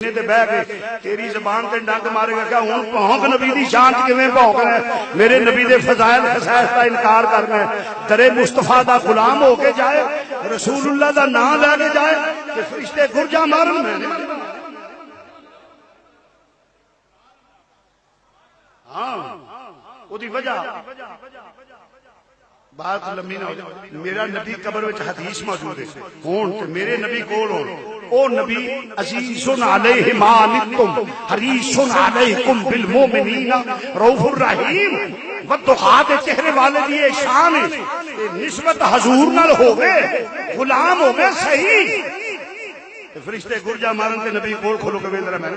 تے بہ کے تیری زبان تے ڈنگ مارے گا کہ ہوں بھونک نبی دی شان کیویں بھونکنا ہے، میرے نبی دے فضائل خصائص کا انکار کرنا ہے، درے مصطفیٰ دا غلام ہو کے جائے، رسول اللہ دا نام لے کے جائے کہ فرشتے گرجا مارن میں ہاں وہ دی وجہ بات لمبی نہ ہو جائے۔ میرا نبی قبر وچ حدیث موجود ہے ہون تے میرے نبی کول ہون، او نبی عزیز علیہ ما عنتم حریص علیکم بالمؤمنین رؤوف الرحیم والضحیٰ دے چہرے والے دی شان ہے تے نسبت حضور نال ہوے غلام ہوے صحیح تے فرشتے گرجا مارن تے نبی کول کھلو کے ذرا میں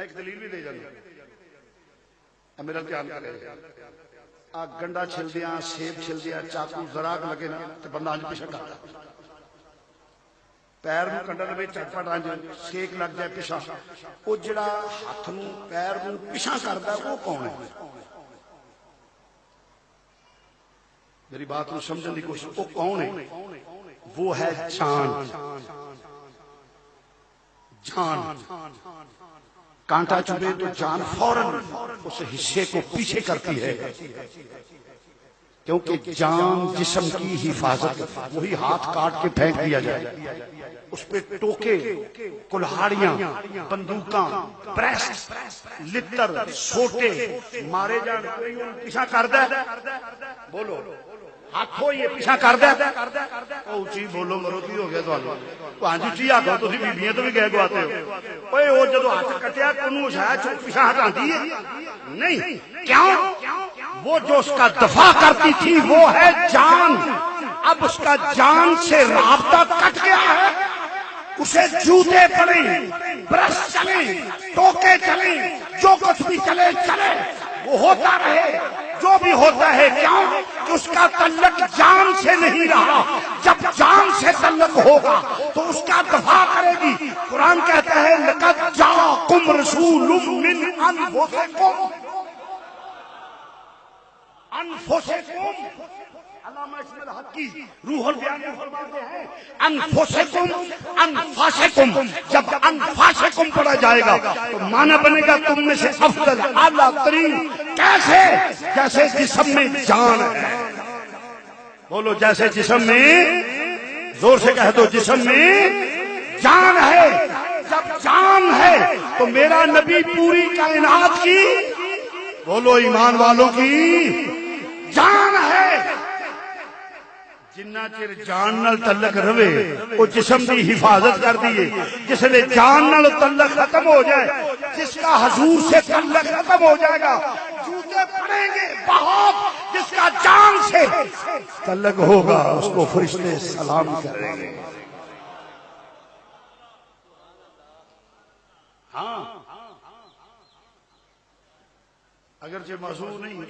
ایک دلیل بھی دے جانا میرا دھیان کرے گنڈا چھل دیا سیب چھل دیا چاقو زراق لگے نا تو بندہ انج پیچھے کرتا پیر نو کنڈا لگے چٹپٹ انج سیک لگ جائے پیچھے وہ جڑا ہاتھ نو پیر نو پیچھے کرتا ہے وہ کون ہے؟ میری بات نو سمجھن دی کوشش، وہ کون ہے؟ وہ ہے جان۔ جان کانٹا چبھے تو جان فوراً اس حصے کو پیچھے کرتی ہے، کیونکہ جان جسم کی حفاظت، وہی ہاتھ کاٹ کے پھینک دیا جائے، اس پہ ٹوکے کلہاڑیاں بندوقاں پریس لتر سوٹے مارے جان پیچھا کردا ہے، بولو ہاتھوں یہ پیچھا کردا ہے، اونچی بولو مرو کی ہو گیا تانوں پانچ اونچی آکھو تسی بیبیاں تو بھی گئے گواتے ہو، اوئے او جدوں ہاتھ کٹیا کونوں شاید پیچھا ہٹاندی ہے نہیں، کیوں؟ وہ جو اس کا دفاع کرتی تھی وہ ہے جان، اب اس کا جان سے رابطہ کٹ گیا ہے، اسے جوتے پڑیں برش چلیں ٹوکے چلیں جو کچھ بھی چلے چلے وہ ہوتا رہے جو بھی ہوتا ہے، کیوں کہ اس کا تعلق جان سے نہیں رہا، جب جان سے تعلق ہوگا تو اس کا دفاع کرے گی۔ قرآن کہتا ہے لقد جاءکم رسول من انفسکم، انفسکم علامہ اسماعیل حقی روح البیان میں فرماتے ہیں انفسکم انفسکم، جب انفسکم پڑھا جائے گا تو معنی بنے گا تم میں سے افضل اعلیٰ ترین، کیسے؟ جیسے جسم میں جان ہے، بولو جیسے جسم میں، زور سے کہہ دو جسم میں جان ہے، جب جان ہے تو میرا نبی پوری کائنات کی، بولو ایمان والوں کی جان ہے، جنہ چر جان نال تعلق رہے وہ جسم کی حفاظت کر دیے، جس نے جان نال تعلق ختم ہو جائے، جس کا حضور سے تعلق ختم ہو جائے گا جوتے پڑیں گے بہت، جس کا جان سے تعلق ہوگا اس کو فرشتے سلام کریں گے۔ ہاں اگرچہ موضوع نہیں،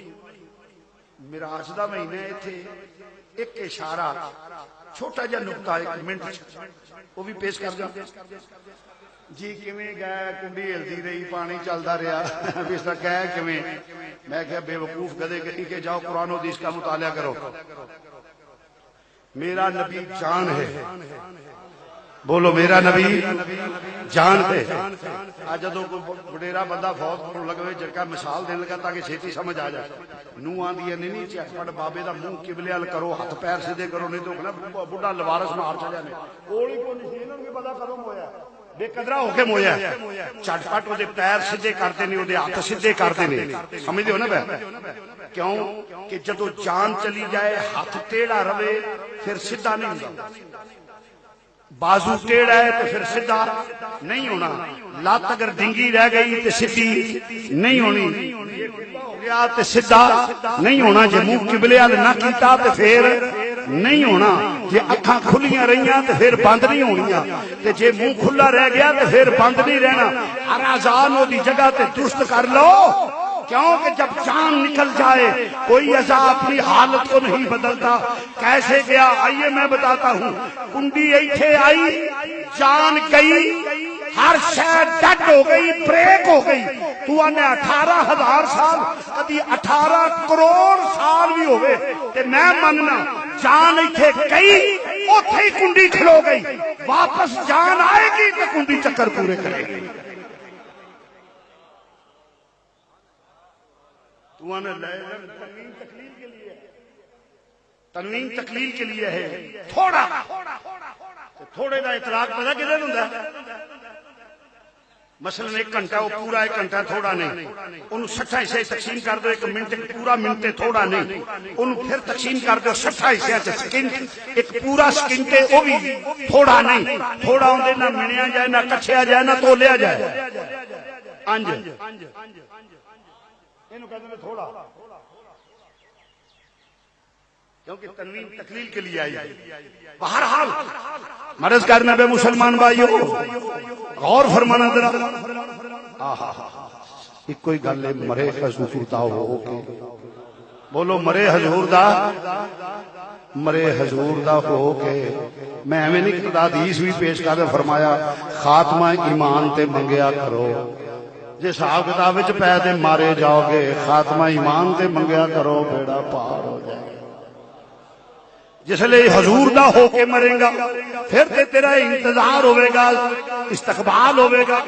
معراج دا مہینہ ایتھے ایک اشارہ چھوٹا جا نقطہ ایک منٹ وہ بھی پیش کر جاؤں جی کیویں گئے کنڈی ہلدی رہی پانی چلدا رہا اس طرح گئے کیویں، میں کہا بے وقوف گدے کہیں کہ جاؤ قرآن و حدیث کا مطالعہ کرو، میرا نبی جان ہے، بولو میرا نبی جان ہے۔ آج جدوں کوئی وڈیرا بندہ فوت ہونے لگے جگہ مثال دینے لگا تاکہ چھیتی سمجھ آ جائے، نو آندی نہیں چٹ بابے دا منہ قبلے ال کرو، ہاتھ پیر سیدھے کرو، نہیں تو کہنا بڈھا لوارس مار چلیا نے کوئی نہیں انہاں نوں پتہ کرو مویا بے قدرا ہو کے مویا چٹ پٹ او دے پیر سیدھے کرتے نے، او دے ہاتھ سیدھے کرتے نے، سمجھدے ہو نا بھائی؟ کیوں کہ جدوں جان چلی جائے ہاتھ ٹیڑھا رہے پھر سیدھا نہیں ہوندا، بازو ٹیڑھا ہے تو پھر سیدھا نہیں ہونا، لات اگر ڈنگی رہ گئی تو سیدھی نہیں ہونی، ہو گیا تو سیدھا نہیں ہونا، جے منہ قبلے ال نہ کیتا تو پھر نہیں ہونا، جے اکھاں کھلیاں رہیاں تو پھر بند نہیں ہونیاں، تے جے منہ کھلا رہ گیا تو پھر بند نہیں رہنا، ہر اذان دی جگہ تے درست کر لو، کیوں کہ جب جان نکل جائے کوئی اعضا اپنی حالت کو نہیں بدلتا۔ کیسے گیا آئیے میں بتاتا ہوں، کنڈی ایتھے آئی جان گئی، ہر شے ڈٹ ہو گئی، بریک ہو گئی، تو آنے 18,000 سال کدی 18 کروڑ سال بھی ہوئے تے میں مننا جان ایتھے گئی اوتھے ہی کنڈی کھلو گئی، واپس جان آئے گی تو کنڈی چکر پورے کرے گی۔ تو آنے تنوین تقلیل کے لیے ہے، تنوین تقلیل کے لیے ہے، تھوڑا تھوڑے دا اطلاق پتہ کدھر ہوندا ہے؟ مثلا ایک گھنٹہ وہ پورا ایک گھنٹہ تھوڑا نہیں، انہوں 60 حصے تقسیم کر دو، ایک منٹ پورا منٹ تھوڑا نہیں، انہوں پھر تقسیم کر دو 60 حصے سیکنڈ، ایک پورا سیکنڈ وہ بھی تھوڑا نہیں، تھوڑا ہوندے نہ منیا جائے نہ کچھیا جائے نہ تولیا جائے، انج اینو کہتے ہیں تھوڑا، کیونکہ تنوین تقلیل کے لیے آئی۔ بہرحال مرض کرنا بے مسلمان بھائیو غور فرمانا ذرا، ایک کوئی گل ہے مرے حضور دا ہو کے بولو، مرے حضور دا، مرے حضور دا ہو کے میں ہمیں نہیں خدا حدیث بھی پیش کر فرمایا خاتمہ ایمان تے منگیا کرو، جس حساب کتاب وچ پے تے مارے جاؤ گے خاتمہ ایمان تے منگیا کرو بیڑا پار ہو جائے۔ جس لئے حضور دا ہو کے مرے گا پھر تے تیرا انتظار ہوئے گا، استقبال ہوئے گا۔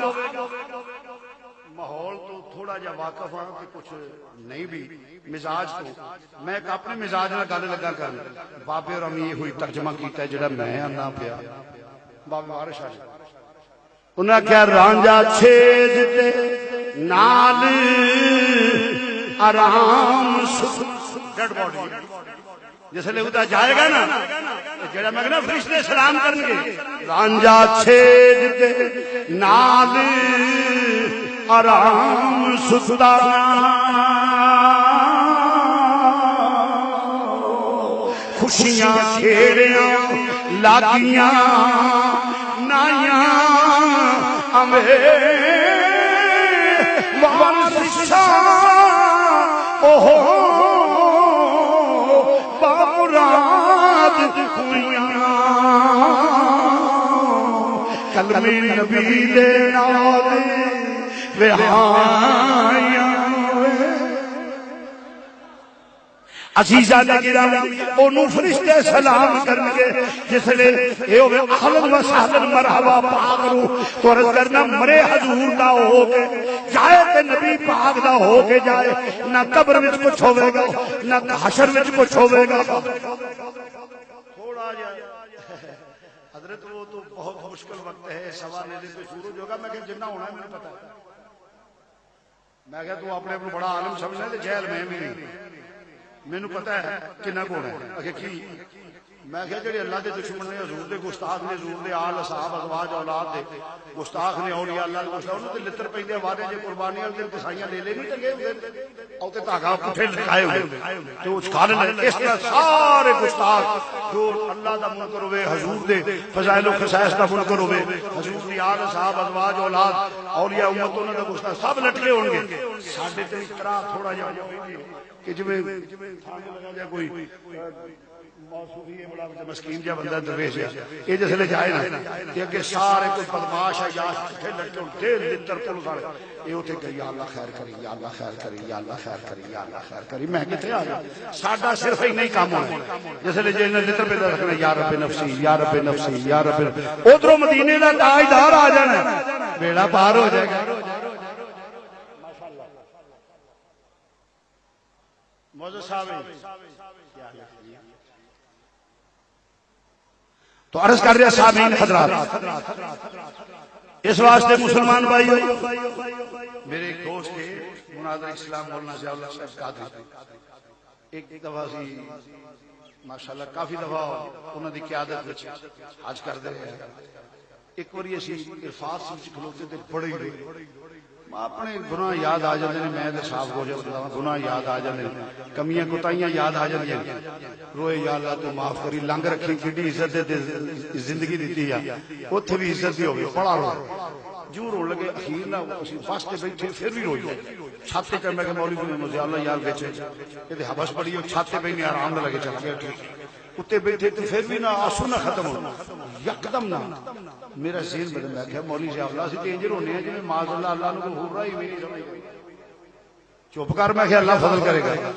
ماحول تو تھوڑا جا واقف ہاں کہ کچھ نہیں بھی مزاج تو میں ایک اپنے مزاج نہ گل لگا کرنا، بابے اور امی ہوئی ترجمہ کیتا ہے جڑا میں آنا پیا، بابے وارش آج انہاں کیا رانجا چھیج تے نال آرام ڈیڈ باڈی جس لئے ادھا جائے گا نا جڑا میں کہنا فرشتے سلام کرنگے، رانجا چھیج تے نال آرام ستا خوشیاں کھیڑیاں لاگیاں نائیاں ہمیں وارثاں اوہو بامراد ہویاں کلمے نبی دے نال وہائیاں عزیزہ نے گرامی انہوں فرشتے سلام کرنگے جس لئے اے ہوئے اہلاً و سہلاً مرحبا پاک رو تو عرض کرنا مرے حضور دا ہو کے جائے تے نبی پاک دا ہو کے جائے، نہ قبر وچ کچھ ہوئے گا نہ حشر وچ کچھ ہوئے گا۔ تھوڑا جائے حضرت وہ تو بہت مشکل وقت ہے، سوا نیلے پہ سورج ہوگا، میں کہ جنہ ہونا ہے مجھے پتا ہے، میں کہ تو اپنے بڑا عالم سمجھنے دے جہل میں بھی نہیں، میں نے پتا ہے کہ نہ کون ہے اگر کی میں کہا جڑے اللہ دے دشمن نے حضور دے گستاخ نے حضور دے آل اصحاب ازواج اولاد دے گستاخ نے اولیاء اللہ دے گستاخ انہوں تے لتر پیندے وعدے جے قربانیاں دے کسائیاں لے لے نہیں ٹنگے ہوئے او تے دھاگا پٹھے لٹکائے ہوئے تو اس کھانے لگے اس طرح سارے گستاخ جو اللہ دا منکر ہوئے حضور دے فضائل و خصائص دا منکر ہوئے حضور دی آل اصحاب ازواج اولاد اولیاء امت انہوں دے گستاخ سب لٹکے ہوں گے۔ ساڈے تے اس طرح تھوڑا جا کہ جب تھانے لگا جائے کوئی موصوفی ہے بڑا مسکین جا بندہ درویش ہے یہ جس لے جائے نا کہ اگر سارے کوئی بدماش ہے یا کٹھے لڑکے ان دل لتر پل سارے یہ ہوتے کہ یا اللہ خیر کری یا اللہ خیر کری یا اللہ خیر کری یا اللہ خیر کری میں کتنے آ گیا ساڈا صرف ہی نہیں کام ہونا جس لے جائے لتر پہ رکھنا یا رب نفسی یا رب نفسی یا رب ادھروں مدینے کا تاجدار آ جانا بیڑا پار ہو جائے گا۔ موجود صاحب تو عرض کر رہے صاحبین حضرات اس واسطے مسلمان بھائیو میرے ایک دوست تھے مناظر اسلام مولانا ضیاء اللہ صاحب قادری ایک دفعہ سی ماشاءاللہ کافی دفعہ انہوں نے قیادت وچ حج کر دے رہے ہیں ایک واری اسی عرفات سے کھلوتے تھے بڑی اپنے گناہ یاد آ جاندے نے میں تے صاف ہو جاتا گناہ یاد آ جاندے کمیاں کوتاہیاں یاد آ جاندیاں روئے یا اللہ تو معاف کری لنگ رکھی کڈی عزت دے زندگی دتی ہے اوتھے بھی عزت دی ہوے بڑا رو جو رو لگے اخیر نہ اسی بس تے بیٹھے پھر بھی روئی چھت تے میں کہ مولوی نے ضیاء اللہ یار بیٹھے تے حبس پڑی چھت تے بیٹھے آرام نہ لگے چل گیا اتے بیٹھے تو پھر بھی نہ آنسو نہ ختم ہو یکدم نہ میرا ذہن بدل میں کہا مولوی ضیاء اللہ سے انج رونے ہیں جویں معاذ اللہ اللہ نے ہو رہا ہی نہیں چپ کر میں کہ اللہ فضل کرے گا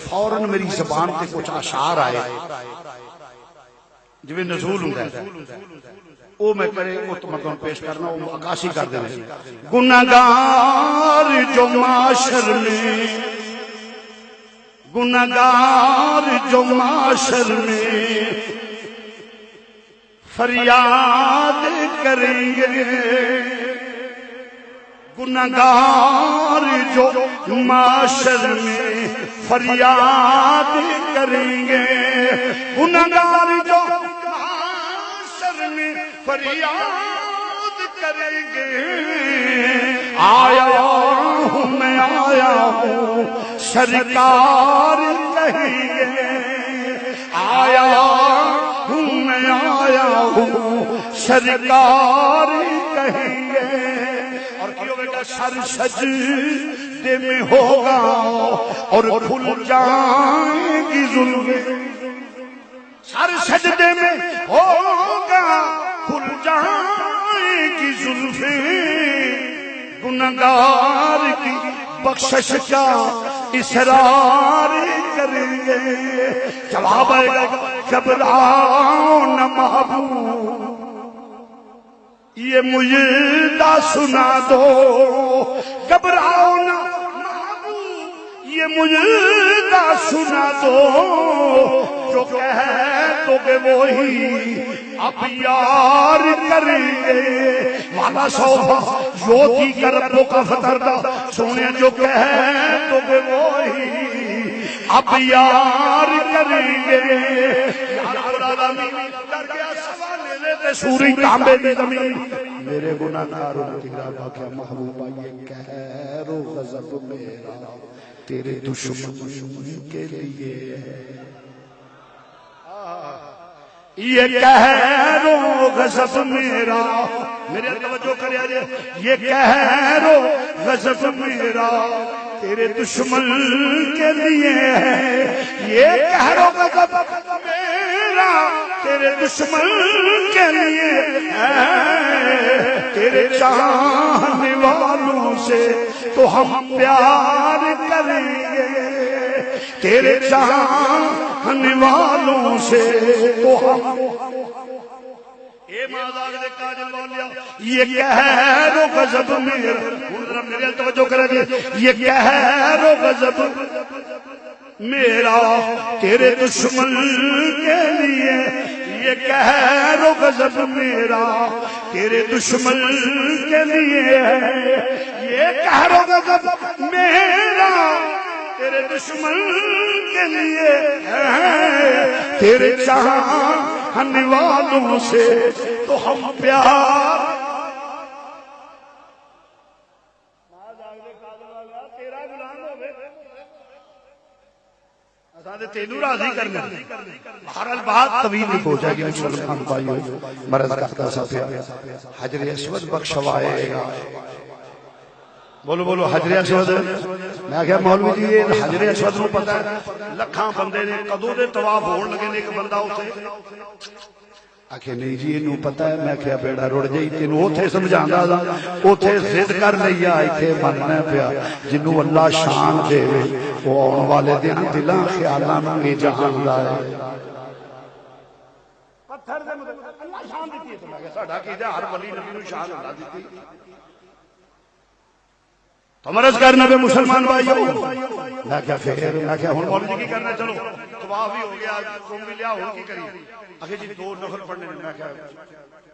فوراً میری زبان تے کچھ اشعار آئے جویں نزول ہوندا ہے او میں کرے او تمکن پیش کرنا او عکاسی کر دے گنہگار جو معاشر میں گنہگار جو معاشر میں فریاد کریں گے گنہگار جو معاشر میں فریاد کریں گے گنہگار جو معاشر میں فریاد کریں گے آیا ہوں میں آیا ہوں سرکار کہیں گے آیا ہوں میں آیا ہوں سرکار کہیں گے اور کیوں بیٹا سر سجدے میں ہوگا اور کھل جائیں گی زلفیں سر سجدے میں ہوگا کھل جائیں گی زلفیں گنہگار کی بخشش کا اصرار کریں گے جواب ہے گھبراؤ نہ محبوب یہ مجدہ سنا دو گھبراؤ نہ محبوب یہ مجدہ سنا دو جو کہہ تو کہ وہی اب یار کریں گے والا صوفہ یوتی کا ربو کا فتردہ سونے جو کہہ تو کہ وہی اب یار کریں گے سوری تانبے دی زمین میرے گناہ کاروں تیرا باقیہ محبوبہ یہ قہر و غضب میرا تیرے دشمن کے لیے یہ قہر و غضب میرا میرے توجہ کرے آجے یہ قہر و غضب میرا تیرے دشمن کے لیے ہے یہ قہر و غضب میرا تیرے دشمن کے لیے ہے تیرے چاہنے والوں سے تو ہم پیار کریں گے تیرے چاہنے والوں سے تو ہم یہ قہر و غضب میرا میرے توجہ کرے یہ قہر و غضب میرا تیرے دشمن کے لیے یہ قہر و غضب میرا تیرے دشمن کے لیے یہ قہر و غضب میرا تیرے دشمن کے لیے تیرے چاہنے والوں سے تو ہم پیار تینوں راضی کرنا بہرحال بات طویل نہیں پہنچا گی مسلمان بھائیو مرض کرتا سا پیا حجر اسود بخشوائے گا بولو بولو حجر اسود میں کہا مولوی جی یہ حجر اسود نو پتہ ہے لکھاں بندے نے کدوں دے طواف ہون لگے نے ایک بندہ اوتھے آکھے نہیں جی انہوں پتہ ہے میں کہا بیڑا رڑ جائی تینوں اوتھے سمجھاندا دا اوتھے ضد کر لیا ایتھے مننا پیا جنوں اللہ شان دے وہ آن والے دن دلاں خیالاں نوں نہیں جہاندا ہے پتھر دے مطلب اللہ شان دیتی ہے تو میں کہا ساڈا کیدا ہر ولی نبی نوں شان اللہ دیتی تو مرض کرنا پہ مسلمان بھائیو میں کیا فکر میں کیا ہن مولوی جی کی کرنا چلو طواف بھی ہو گیا قوم بھی لیا ہن کی کری اگے جی دو نفل پڑھنے میں کیا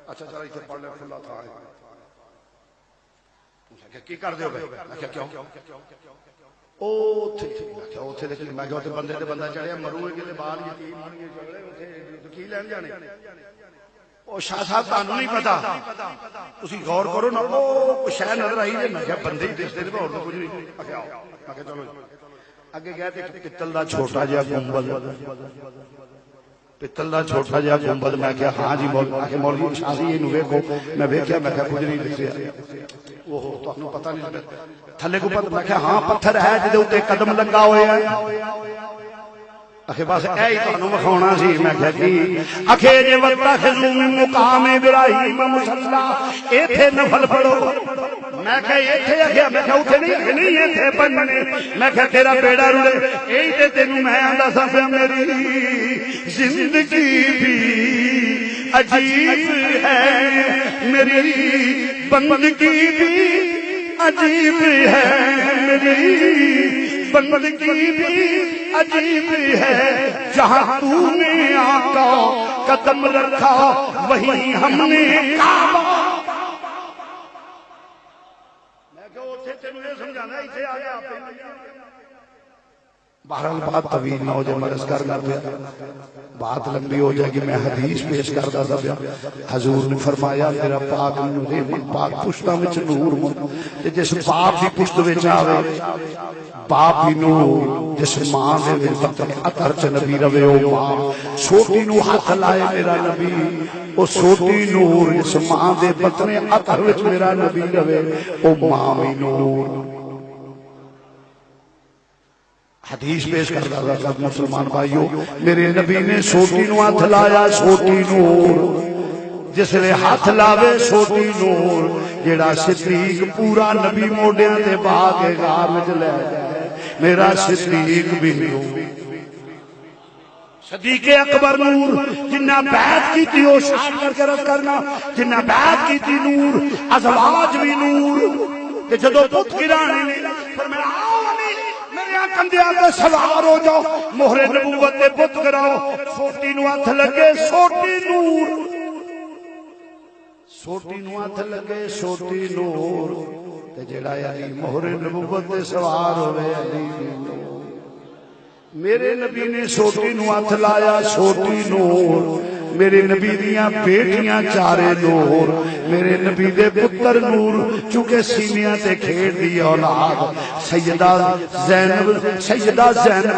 اچھا چلو ایتھے پڑھ لے کھلا تھا میں کی کر دیو میں کیا کیوں اوتھے میں کیا اوتھے لیکن میں کیا اوتھے بندے تے بندہ چڑھیا مرو کے بال یتیم بن گئے چڑھے اوتھے کی لین جانے او شاہ صاحب تانوں نہیں پتا تسی غور کرو نا او شے نظر آئی جے میں کیا بندے ہی دستے نے اور کچھ نہیں میں کیا چلو اگے گیا تے پتل دا چھوٹا جہا گنبد پتل دا چھوٹا جہا گنبد میں کیا ہاں جی مولوی شاہ جی اینو ویکھو میں ویکھیا میں کیا کچھ نہیں دسیا اوہ تانوں پتہ نہیں تھلے کو پتہ میں کیا ہاں پتھر ہے جے اوتے قدم لگا ہویا ہے اکھے بس اے ہی تانوں وکھاونا سی میں کہیا جی اکھے جے وتخذو من مقام ابراہیم مصلی ایتھے نفل پڑھو میں کہیا ایتھے اکھیا میں کہیا اوتھے نہیں ایتھے پڑھنے میں کہیا تیرا بیڑا رڑے اے تے تینوں میں آندا سا میری زندگی بھی عجیب ہے میری بندگی بھی عجیب ہے میری بندگی بھی عجیب ہے جہاں تو نے آقا قدم رکھا وہیں ہم نے کعبہ میں کہ اوتھے تینوں یہ سمجھانا ایتھے آ گیا بہرحال بات طویل نہ ہو جائے مرض کرنا پیا بات لمبی ہو جائے گی میں حدیث پیش کرتا تھا پیا حضور نے فرمایا میرا پاک پاک پشتاں وچ نور تے جس باپ دی پشت وچ آوے باپ دی نور جس ماں دے وچ اثر چ نبی رہے او ماں چھوٹی نو ہاتھ لائے میرا نبی او چھوٹی نور جس ماں دے بطن اثر وچ میرا نبی رہے او ماں وی نور حدیث پیش کرتا تھا مسلمان بھائیو میرے نبی نے چھوٹی نو ہاتھ لایا چھوٹی نور جس نے ہاتھ لاوے چھوٹی نور جیڑا صدیق پورا نبی موڈیاں تے بہا کے غار وچ لے جائے میرا صدیق بھی نور صدیق اکبر نور جنہ بیعت کی تھی وہ شاد کر کے رکھ کرنا جنہ بیعت کی تھی نور ازواج بھی نور کہ جدو پت گرانے نے فرمایا کندھے آگے سوار ہو جاؤ مہر نبوت دے بت کراؤ چھوٹی نو ہاتھ لگے چھوٹی نور چھوٹی نو ہاتھ لگے چھوٹی نور تے جڑا علی مہر نبوت دے سوار ہوئے علی نور میرے نبی نے چھوٹی نو ہاتھ لایا چھوٹی نور میرے نبی دیاں بیٹیاں چارے نور میرے نبی دے پتر نور چونکہ سینیاں تے کھیڑ دی اولاد سیدہ زینب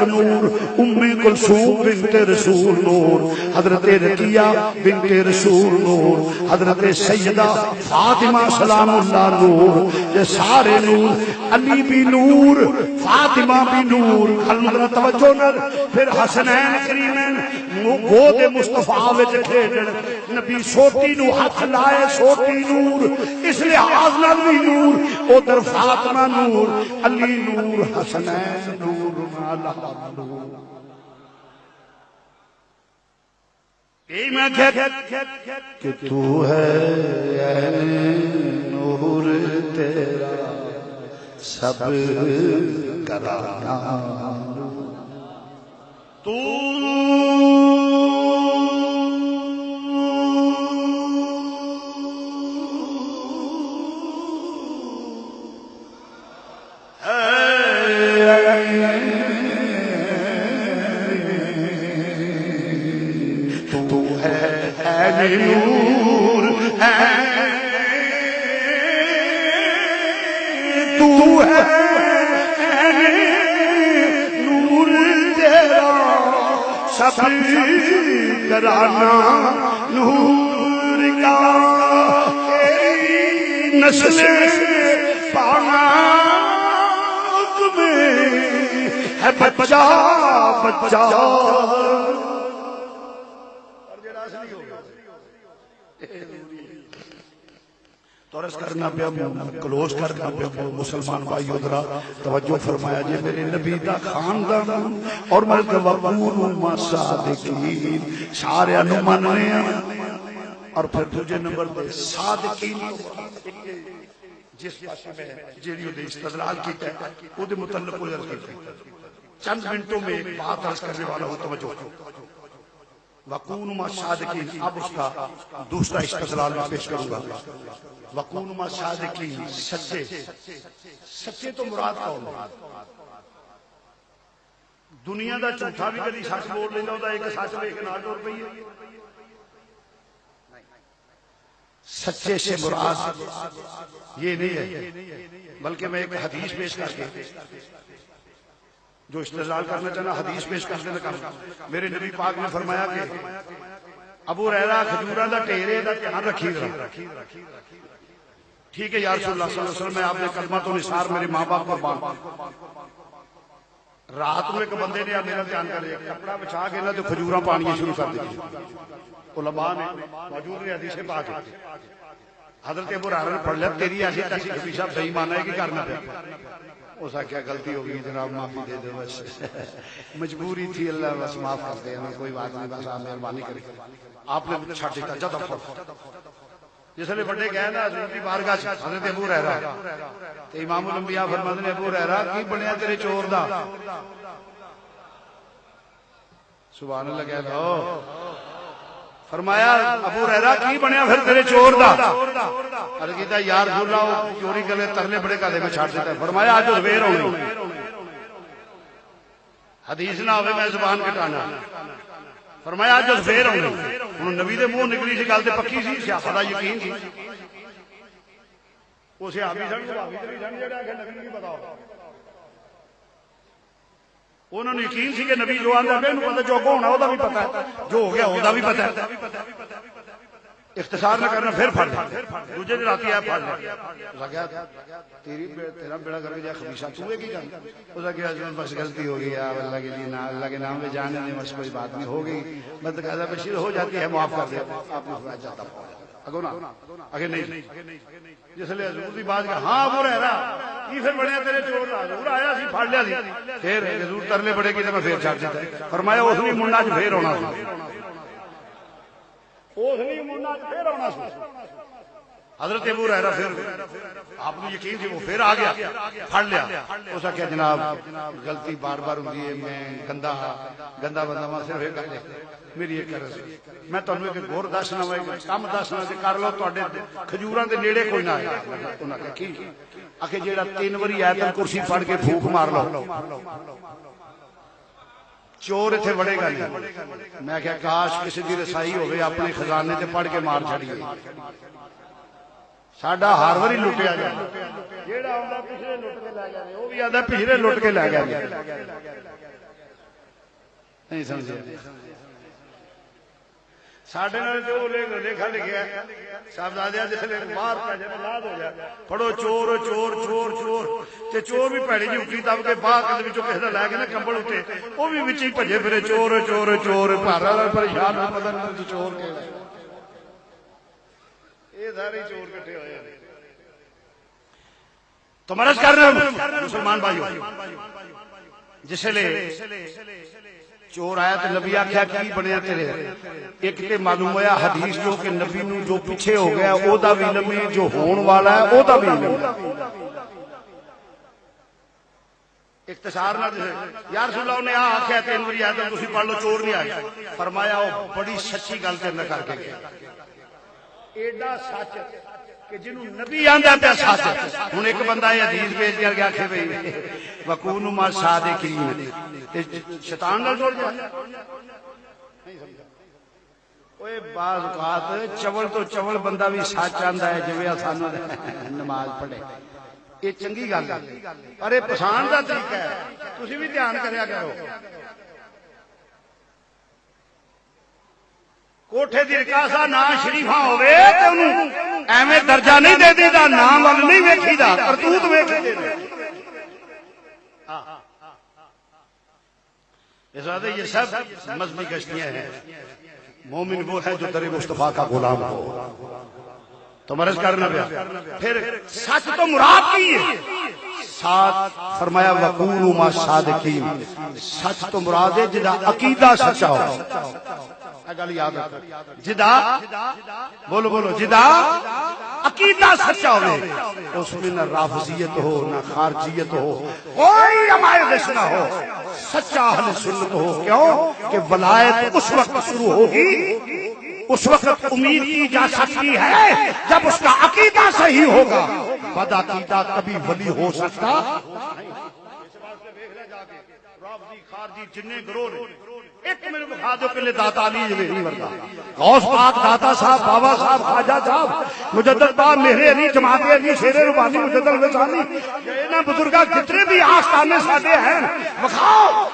نور ام کلثوم بنت رسول نور حضرت رقیہ بنت رسول نور حضرت سیدہ فاطمہ سلام اللہ نور یہ سارے نور علی بھی نور فاطمہ بھی نور المدر توجہ نر پھر حسنین کریمین وہ دے مصطفیٰ وچ کھیڈن نبی چھوٹی نو ہاتھ لائے چھوٹی نور اس لحاظ نال بھی نور ادھر فاطمہ نور علی نور حسنین نور مالا نور یہی میں کہ تو ہے نور تیرا سب کرانا تو نور ہے تو ہے نور تیرا سب کرانا نور کا تیری نسل پاک میں ہے بچہ بچہ تورس کرنا پیا کلوز کرنا پیا مسلمان بھائی ادھرا توجہ فرمایا جی میرے نبی دا خاندان اور ملک وقون صادقین سارے انمانے ہیں اور پھر دوجہ نمبر دے صادقین جس پاسے میں جیڑیوں دے استدلال کیتا ہے وہ دے متعلق کو عرض کرتے ہیں چند منٹوں میں ایک بات عرض کرنے والا ہو توجہ وَقُونُ مَا صَادِقِينَ اب اس کا دوسرا استدلال میں پیش کروں گا وَقُونُ مَا صَادِقِينَ سچے سچے تو مراد کون ہے دنیا دا جھوٹا بھی کبھی سچ بول لینا ہوتا ہے ایک سچ لے کے نہ ٹور پئی ہے سچے سے مراد یہ نہیں ہے بلکہ میں ایک حدیث پیش کر کے جو استدلال کرنا چاہنا حدیث پیش کرنے لگا میرے نبی پاک نے فرمایا کہ ابو ہریرہ کھجورا دا ٹیرے دا دھیان رکھی گا ٹھیک ہے یا رسول اللہ صلی اللہ علیہ وسلم میں آپ نے کلمہ تو نثار میرے ماں باپ قربان رات میں ایک بندے نے میرا دھیان کر لیا کپڑا بچھا کے نہ تو کھجوراں پانیاں شروع کر دی علماء نے موجود نے حدیث پاک حضرت ابو ہریرہ نے پڑھ لیا تیری ایسی تیسی نبی صاحب صحیح مانا ہے کہ کرنا پڑا اس کا کیا غلطی ہوگی جناب معافی دے دے بس مجبوری تھی اللہ بس معاف کر دے ہمیں کوئی بات نہیں بس آپ مہربانی کریں آپ نے چھڑ دیتا جدہ پڑھ جس لئے بڑے گئے نا حضور کی بارگاہ حضرت ابو ہریرہ تو امام الانبیاء فرماتے ہیں ابو ہریرہ کی بنیا تیرے چور دا سبحان اللہ کہہ دو فرمایا ابو ہریرہ کی بنیا پھر تیرے چور دا عرض کیتا یا رسول اللہ چوری کرے ترلے بڑے کالے میں چھاڑ دیتا ہے فرمایا آج اس ویر ہونے حدیث نہ ہوئے میں زبان کٹانا فرمایا آج اس ویر ہونے انہوں نبی دے منہ نکلی سی گل تے پکی سی صحابہ دا یقین سی وہ صحابی سن صحابی تے سن جڑا کہ نبی کی پتہ ہو انہوں نے یقین سی کہ نبی جو آندا ہے انہوں پتہ جو ہونا او دا بھی پتہ ہے جو ہو گیا او دا بھی پتہ ہے اختصار نہ کرنا پھر پھڑ دوجے دن آتی ہے پھڑ لگا تیرا بیڑا کر کے جا خبیثہ تو ہے کی کر اس نے کہا بس غلطی ہو گئی آپ اللہ کے لیے اللہ کے نام میں جانے نہیں بس کوئی بات نہیں ہو گئی میں تو کہا بشیر ہو جاتی ہے معاف کر دیا آپ نے فرمایا جاتا اگو نا آگے نہیں جس لئے حضور دی بات کہا ہاں ابو ہریرہ یہ پھر بڑے تیرے چور حضور آیا سی پھڑ لیا سی پھر حضور ترلے بڑے کی میں پھر چھاڑ دیتا فرمایا اس نے منڈا جو پھر ہونا تھا حضرت ابو ہریرہ پھر آپ کو یقین تھی وہ پھر آ گیا پھڑ لیا اس نے کہا جناب غلطی بار بار ہوتی ہے میں گندا بندہ میں صرف ایک گل میری ایک عرض میں تمہیں ایک گور دسنا وا کم دسنا تے کر لو تواڈے کھجوراں دے نیڑے کوئی نہ آئے انہاں کہا کی آکھے جیڑا 3 واری آیت الکرسی پڑھ کے پھونک مار لو چور اتنے بڑے گا نہیں میں کہا کاش کسی دی رسائی ہوئے اپنے خزانے تے پڑھ کے مار چھڑیے ساڈا ہر واری لٹیا جائے جیڑا ہوندا پچھلے لٹ کے لے گئے وہ بھی آندا پچھلے لٹ کے لے گئے نہیں سمجھے ساڈے نال جو لکھا لکھیا ہے صاحبزادے جس لے باہر پہ جائے لاد ہو جائے پڑھو چور چور چور چور تے چور بھی پیڑی جی اٹھی تب کے باہر کے وچوں کسے دا لے کے نا کمبل اٹھے وہ بھی وچ ہی بھجے پھرے چور چور چور بھارا پریشان نہ پتہ نہیں چور کیڑا یہ سارے چور کٹھے ہوئے ہیں تو مرض کر رہے ہیں مسلمان بھائیو جس لے چور آیا تو نبی آخیا کی بنیا تیرے ایک تے معلوم ہوا حدیث جو کہ نبی نو جو پیچھے ہو گیا او دا بھی علم ہے جو ہون والا ہے او دا بھی علم ہے اختصار نہ یا رسول اللہ نے آخیا 3 واری آیت تسی پڑھ لو چور نہیں آیا فرمایا او بڑی سچی گل تے نہ کر کے گیا ایڈا سچ کہ جنوں نبی آندا پیا سچ ہن ایک بندہ یہ حدیث پیش کر کے آکھے بھئی وکونوا مع الصادقین شیطان نال جوڑ جائے نہیں سمجھا اوے بعض اوقات چول تو چول بندہ بھی سچ آندا ہے جویں سانو نماز پڑھے یہ چنگی گل ہے پر یہ پچھان دا طریقہ ہے تسی بھی دھیان کریا کرو کوٹھے دی رکاسا نا شریفاں ہوے تے اونوں ایویں درجہ نہیں دے دیدا نام ول نہیں ویکھیدا کرتوت ویکھی دے اس واسطے یہ سب مذہبی گشتیاں ہیں مومن وہ ہے جو در مصطفیٰ کا غلام ہو تو مرض کرنا پیا پھر سچ تو مراد کی ہے ساتھ فرمایا وقولوا مع الصادقین سچ تو مراد ہے جدا عقیدہ سچا ہو گل یاد رکھو جدا بولو بولو جدا عقیدہ سچا ہوئے اس میں نہ رافضیت ہو نہ خارجیت ہو کوئی امائدش نہ ہو سچا اہل سنت ہو کیوں کہ ولایت اس وقت شروع ہوگی اس وقت امید کی جا سکتی ہے جب اس کا عقیدہ صحیح ہوگا بد عقیدہ کبھی ولی ہو سکتا خارجی جننے گروہ ایک میرے بخا دو پہلے داتا علی نہیں ورگا غوث پاک داتا صاحب بابا صاحب خواجہ صاحب مجدد باب مہر علی جماعت علی شیر ربانی مجدد وسانی یہ نا بزرگاں جتنے بھی آستانے سادے ہیں بخاؤ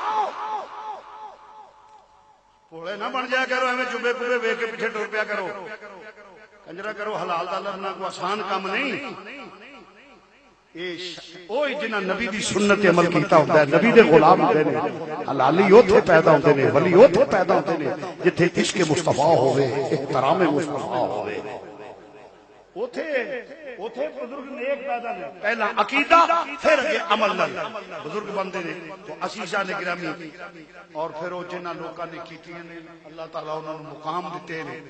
پوڑے نہ بن جایا کرو ہمیں جبے پورے وے کے پیچھے ٹور پیا کرو کنجرا کرو حلال دا لبنا کو آسان کام نہیں اوہ جنہ نبی دی سنت عمل کیتا ہوتا ہے نبی دے غلام ہوتے ہیں حلالی اوتھے پیدا ہوتے ہیں ولی اوتھے پیدا ہوتے ہیں جتھے عشق مصطفیٰ ہوئے احترام مصطفیٰ ہوئے اوتھے بزرگ نیک پیدا نے، پہلا عقیدہ پھر اگے عمل نال بزرگ بندے نے تو عزیزاں نے گرامی، اور پھر وہ جنہاں لوکاں نے کیتیاں نے اللہ تعالیٰ انہاں نوں مقام دتے نے،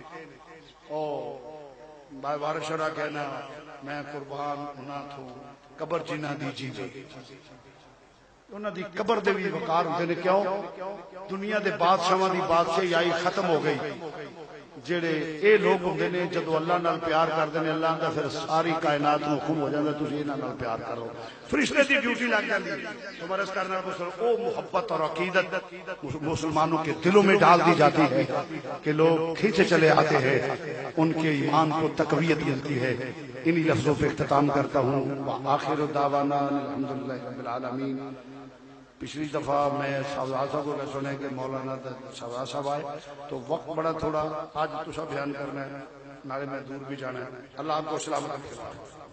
بھائی وارث شرا کہنا میں قربان انہاں تو قبر جنہاں دی جیوے، انہاں دی قبر دے بھی وقار ہوندے نے، کیوں دنیا دے بادشاہاں دی بادشاہی آئی ختم ہو گئی، جڑے اے لوگ ہوندے نے جدو اللہ نال پیار کردے نے اللہ دا پھر ساری کائنات نو حکم ہو جاندا تسی انہاں نال پیار کرو، فرشتے دی ڈیوٹی لگ جاندی ہے تمہارے اس کرنے او محبت اور عقیدت مسلمانوں کے دلوں میں ڈال دی جاتی ہے کہ لوگ کھینچے چلے آتے ہیں، ان کے ایمان کو تقویت ملتی ہے۔ انہی لفظوں پہ اختتام کرتا ہوں، آخر دعوانا الحمدللہ رب العالمین۔ پچھلی دفعہ میں شہزاد صاحب کو سنے کہ مولانا شہزاد صاحب آئے تو وقت بڑا تھوڑا، آج تو سب بیان کرنا ہے، نالے میں دور بھی جانا ہے، اللہ آپ کو سلامت رکھے۔